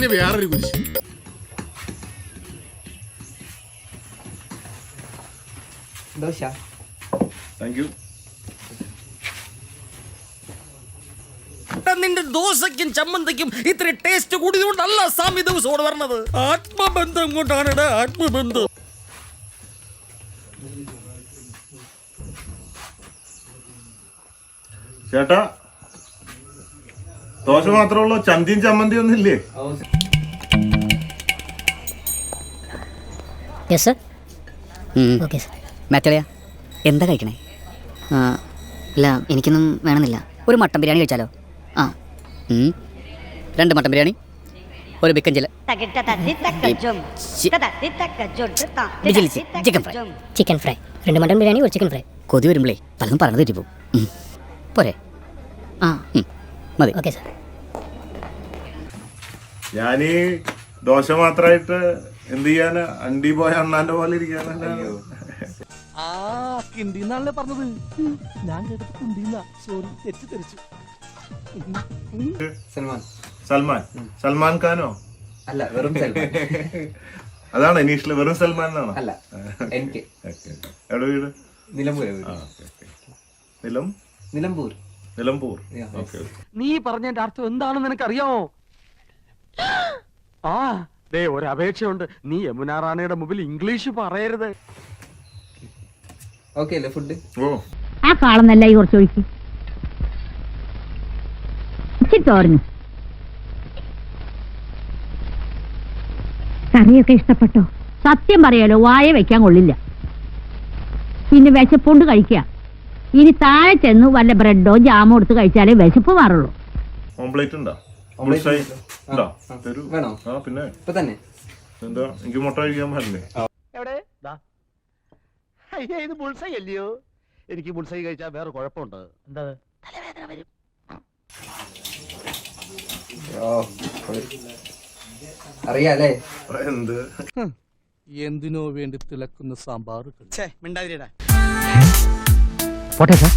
പിന്നെ വേറൊരു കുരിശ്. Thank you. നിന്റെ ദോശയ്ക്കും ചമ്മന്തിക്കും ഇത്ര ടേസ്റ്റ് കൂടിയതുകൊണ്ടല്ല സ്വാമി ദിവസോട് പറഞ്ഞത്. ആത്മബന്ധം കൊണ്ടാണ് ആത്മബന്ധം. ചേട്ടാ ദോശ മാത്രമുള്ളൂ, ചന്തിയും ചമ്മന്തി ഒന്നും ഇല്ലേ? മാറ്ററിയാ എന്താ കഴിക്കണേ? ഇല്ല എനിക്കൊന്നും വേണമെന്നില്ല. ഒരു മട്ടൻ ബിരിയാണി കഴിച്ചാലോ? ആ 2 മട്ടൻ ബിരിയാണി, ഒരു ചിക്കൻ ചില, ചിക്കൻ ഫ്രൈ, 2 മട്ടൻ ബിരിയാണി, ഒരു ചിക്കൻ ഫ്രൈ. കൊതി വരുമ്പോഴേ പലതും പറഞ്ഞു തെറ്റിപ്പോ. പോരെ? ആ മതി. Okay sir. ഞാനീ ദോശ മാത്രമായിട്ട് എന്ത് ചെയ്യാനാ? അണ്ടി പോയ അണ്ണാന്റെ പോലെ ഇരിക്കാനല്ലേ. പറഞ്ഞത് ഞാൻ കേട്ടത് കുണ്ടീന്ന. സോറി, തെറ്റിദ്ധരിച്ചു. സൽമാൻ ഖാനോ? അല്ല, വെറും സൽമാൻ. അതാണ് ഇനീഷില് വെറും സൽമാൻ എന്നാണോ? അല്ല, എവിടെ വീട്? നിലമ്പൂർ. നിലമ്പൂർ. നീ പറഞ്ഞതിന്റെ അർത്ഥം എന്താണെന്ന് നിനക്കറിയാമോ? ആ ദേ ഒരു അപേക്ഷയുണ്ട്. നീ യമുന റാണിയുടെ മുമ്പിൽ ഇംഗ്ലീഷ് പറയരുത്. ഓക്കെ അല്ലേ ഫുഡ്? ഓ ആ കാളന്നല്ല ഈ കുറച്ച് ഒഴിക്കും. തോരഞ്ഞു കറിയൊക്കെ ഇഷ്ടപ്പെട്ടോ? സത്യം പറയാലോ, വായ വെക്കാൻ കൊള്ളില്ല. പിന്നെ വിശപ്പുണ്ട് കഴിക്കുക. ഇനി താഴെ ചെന്ന് വല്ല ബ്രെഡോ ജാമോ എടുത്ത് കഴിച്ചാലേ വിശപ്പ് മാറുള്ളൂ. ഓംപ്ലേറ്റ് ഉണ്ടോ? പിന്നെ എന്താ, എനിക്ക് മുട്ട കഴിക്കാൻ പറ്റില്ലേ? ഇത് ബുൾസൈ അല്ലയോ? എനിക്ക് ബുൾസൈ കഴിച്ചാൽ വേറെ കുഴപ്പമുണ്ട്. എന്താ? തലവേദന വരും. അറിയാലേ എന്ത് എന്തിനോ വേണ്ടി തിളക്കുന്ന സാമ്പാർ. മിണ്ടാതിരിടാ. പോട്ടെ സാർ.